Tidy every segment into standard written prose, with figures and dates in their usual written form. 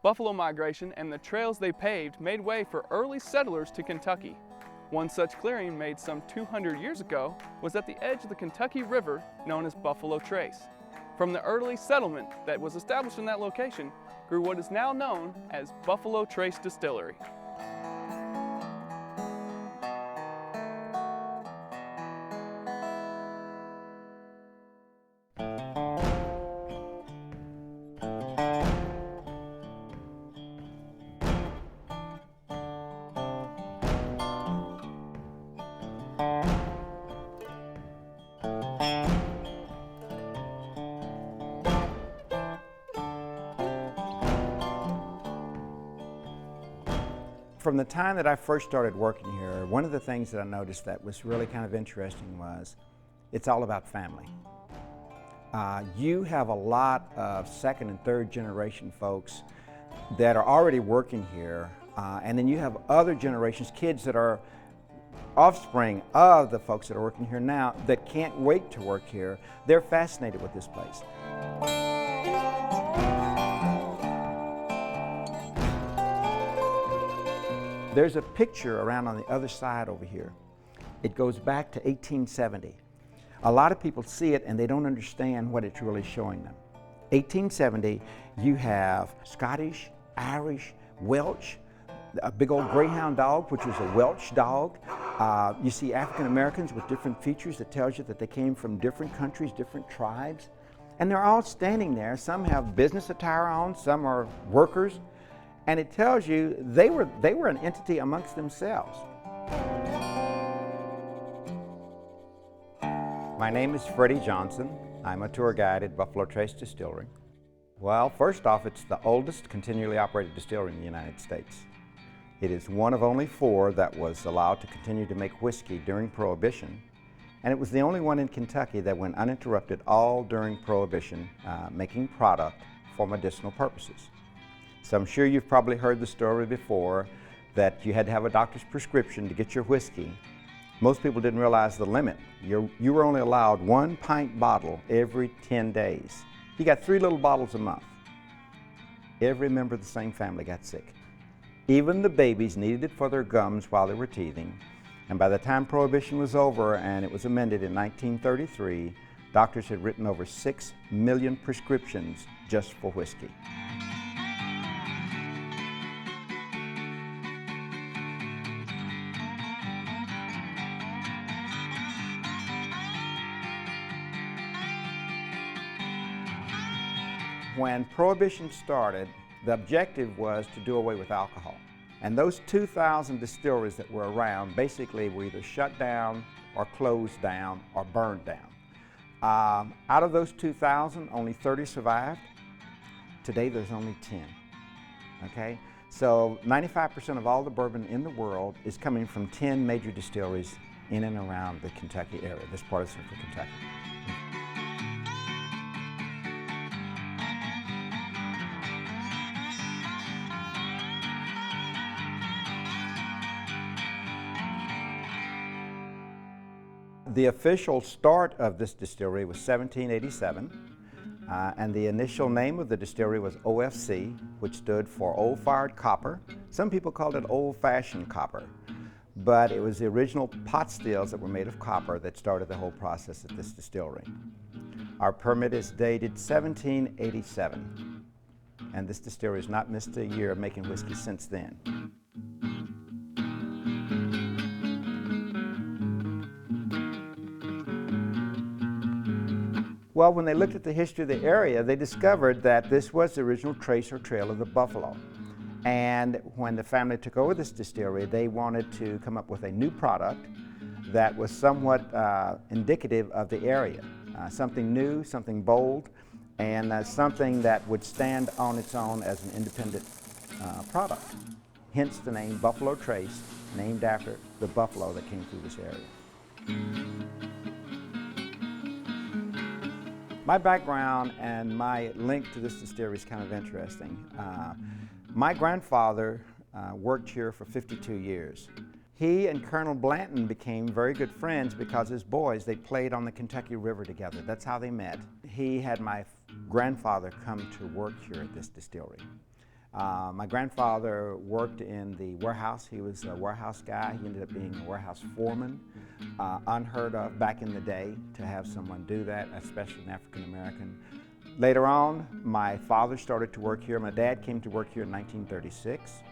Buffalo migration and the trails they paved made way for early settlers to Kentucky. One such clearing made some 200 years ago was at the edge of the Kentucky River known as Buffalo Trace. From the early settlement that was established in that location grew what is now known as Buffalo Trace Distillery. From the time that I first started working here, one of the things that I noticed that was really kind of interesting was it's all about family. You have a lot of second and third generation folks that are already working here, and then you have other generations, kids that are offspring of the folks that are working here now that can't wait to work here. They're fascinated with this place. There's a picture around on the other side over here. It goes back to 1870. A lot of people see it and they don't understand what it's really showing them. 1870, you have Scottish, Irish, Welsh, a big old greyhound dog, which was a Welsh dog. You see African Americans with different features that tells you that they came from different countries, different tribes. And they're all standing there. Some have business attire on, some are workers. And it tells you they were an entity amongst themselves. My name is Freddie Johnson. I'm a tour guide at Buffalo Trace Distillery. Well, first off, it's the oldest continually operated distillery in the United States. It is one of only 4 that was allowed to continue to make whiskey during Prohibition, and it was the only one in Kentucky that went uninterrupted all during Prohibition, making product for medicinal purposes. So I'm sure you've probably heard the story before that you had to have a doctor's prescription to get your whiskey. Most people didn't realize the limit. You were only allowed 1 pint bottle every 10 days. You got 3 little bottles a month. Every member of the same family got sick. Even the babies needed it for their gums while they were teething. And by the time Prohibition was over and it was amended in 1933, doctors had written over 6 million prescriptions just for whiskey. When Prohibition started, the objective was to do away with alcohol. And those 2,000 distilleries that were around basically were either shut down or closed down or burned down. Out of those 2,000, only 30 survived. Today there's only 10, okay? So 95% of all the bourbon in the world is coming from 10 major distilleries in and around the Kentucky area, this part of central Kentucky. The official start of this distillery was 1787, and the initial name of the distillery was OFC, which stood for Old Fired Copper. Some people called it Old Fashioned Copper, but it was the original pot stills that were made of copper that started the whole process at this distillery. Our permit is dated 1787, and this distillery has not missed a year of making whiskey since then. Well, when they looked at the history of the area, they discovered that this was the original trace or trail of the buffalo. And when the family took over this distillery, they wanted to come up with a new product that was somewhat indicative of the area. Something new, something bold, and something that would stand on its own as an independent product. Hence the name Buffalo Trace, named after the buffalo that came through this area. My background and my link to this distillery is kind of interesting. My grandfather worked here for 52 years. He and Colonel Blanton became very good friends because as boys they played on the Kentucky River together. That's how they met. He had my grandfather come to work here at this distillery. My grandfather worked in the warehouse. He was a warehouse guy. He ended up being a warehouse foreman. Unheard of back in the day to have someone do that, especially an African American. Later on, my father started to work here. My dad came to work here in 1936.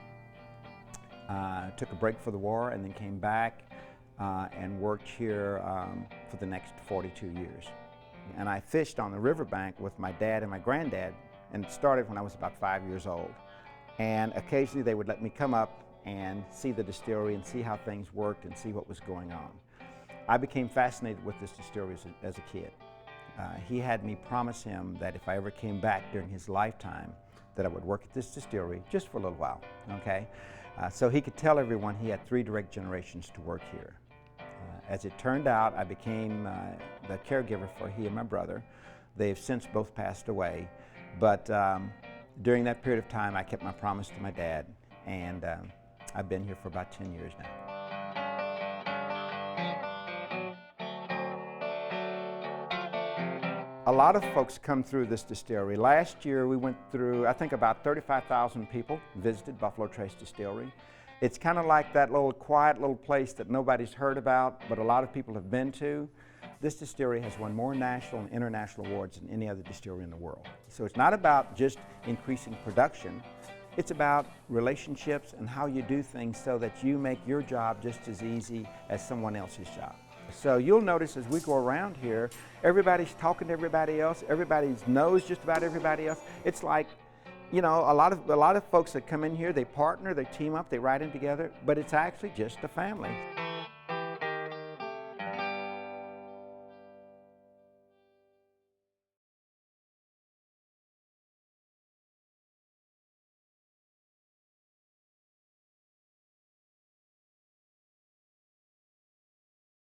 Took a break for the war and then came back and worked here for the next 42 years. And I fished on the riverbank with my dad and my granddad, and it started when I was about 5 years old. And occasionally they would let me come up and see the distillery and see how things worked and see what was going on. I became fascinated with this distillery as a kid. He had me promise him that if I ever came back during his lifetime, that I would work at this distillery just for a little while, okay? So he could tell everyone he had 3 direct generations to work here. As it turned out, I became the caregiver for he and my brother. They've since both passed away, but during that period of time, I kept my promise to my dad, and I've been here for about 10 years now. A lot of folks come through this distillery. Last year we went through, I think about 35,000 people visited Buffalo Trace Distillery. It's kind of like that little quiet little place that nobody's heard about, but a lot of people have been to. This distillery has won more national and international awards than any other distillery in the world. So it's not about just increasing production, it's about relationships and how you do things so that you make your job just as easy as someone else's job. So you'll notice as we go around here, everybody's talking to everybody else, everybody knows just about everybody else. It's like, you know, a lot of folks that come in here, they partner, they team up, they ride in together, but it's actually just a family.